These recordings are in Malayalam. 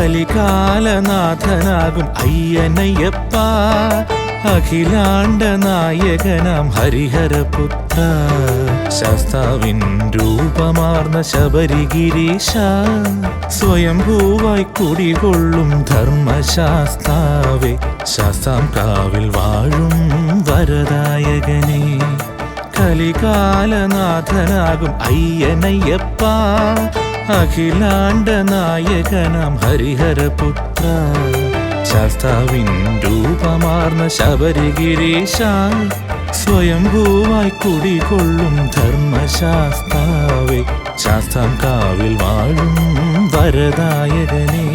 കലികാലനാഥനാകും അയ്യനയ്യപ്പ, അഖിലാണ്ട നായകനാം ഹരിഹരപുത്ര, ശാസ്താവിൻ രൂപമാർന്ന ശബരിഗിരീശ, സ്വയംഭൂവായി കുടികൊള്ളും ധർമ്മശാസ്താവേ, ശാസ്താംകാവിൽ വാഴും വരദായകനേ. കലികാലനാഥനാകും അയ്യനയ്യപ്പ, അഖിലാണ്ട നായകനാം ഹരിഹരപുത്ര, ശാസ്താവിൻ രൂപമാർന്ന ശബരിഗിരീശ, സ്വയംഭൂവായി കുടികൊള്ളും ധർമ്മശാസ്താവേ, ശാസ്താംകാവിൽ വാഴും വരദായകനേ.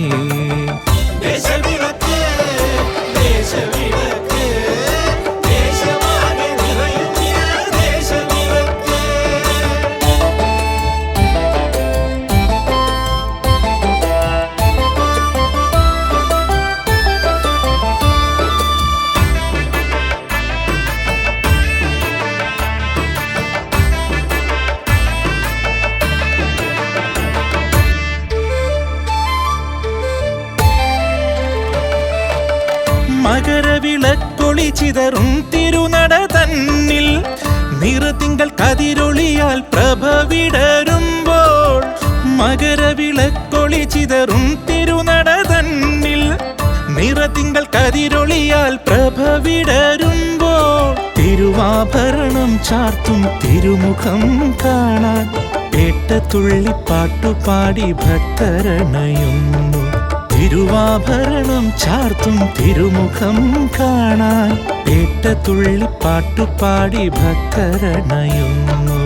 മകരവിളക്കൊളി ചിതറും തിരുനട തന്നിൽ നിറതിങ്കൾ കതിരൊളിയാൽ പ്രഭ വിടരുമ്പോൾ, മകരവിളക്കൊളി ചിതറും തിരുനട തന്നിൽ നിറതിങ്കൾ കതിരൊളിയാൽ പ്രഭ വിടരുമ്പോൾ, തിരുവാഭരണം ചാർത്തും തിരുമുഖം കാണാൻ പേട്ടത്തുള്ളി പാട്ടുപാടി ഭക്തരണയുന്നു. തിരുവാഭരണം ചാർത്തും തിരുമുഖം കാണാൻ പേട്ടത്തുള്ളി പാട്ടുപാടി ഭക്തരണയുന്നു.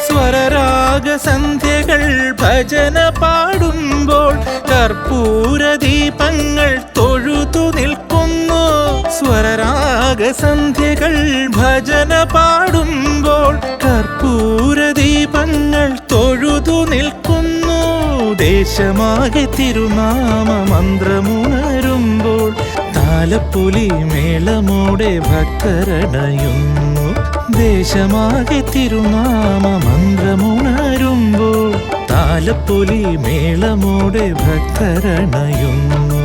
സ്വരരാഗസന്ധ്യകൾ ഭജന പാടുമ്പോൾ കർപ്പൂരദീപങ്ങൾ തൊഴുതു നിൽക്കുന്നു. സ്വരരാഗസന്ധ്യകൾ ഭജന പാടുമ്പോൾ കർപ്പൂരദീപങ്ങൾ തൊഴുതു നിൽക്കുന്നു. ദേശമാകെ തിരുനാമ മന്ത്രമുണരുമ്പോൾ താലപ്പൊലി മേളമോടെ ഭക്തരണയുന്നു. ദേശമാകെ തിരുനാമ മന്ത്രമുണരുമ്പോൾ താലപ്പൊലി മേളമോടെ ഭക്തരണയുന്നു.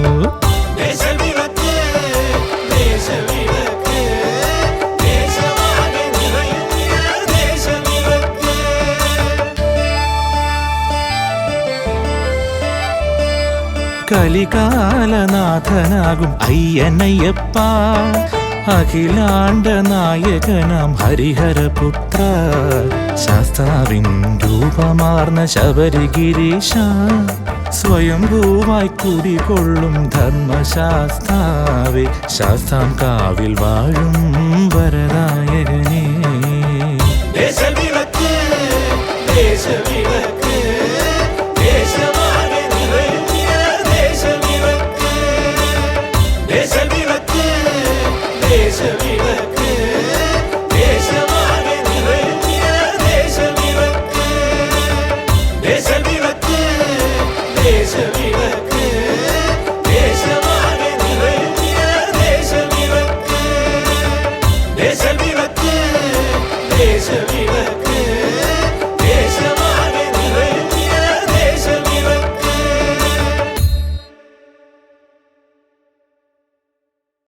കലികാലനാഥനാകും അയ്യനയ്യപ്പ, അഖിലാണ്ട നായകനാം ഹരിഹരപുത്ര, ശാസ്താവിൻ രൂപമാർന്ന ശബരിഗിരീശ, സ്വയംഭൂവായി കുടികൊള്ളും ധർമ്മശാസ്താവേ, ശാസ്താംകാവിൽ വാഴും വരദായകൻ.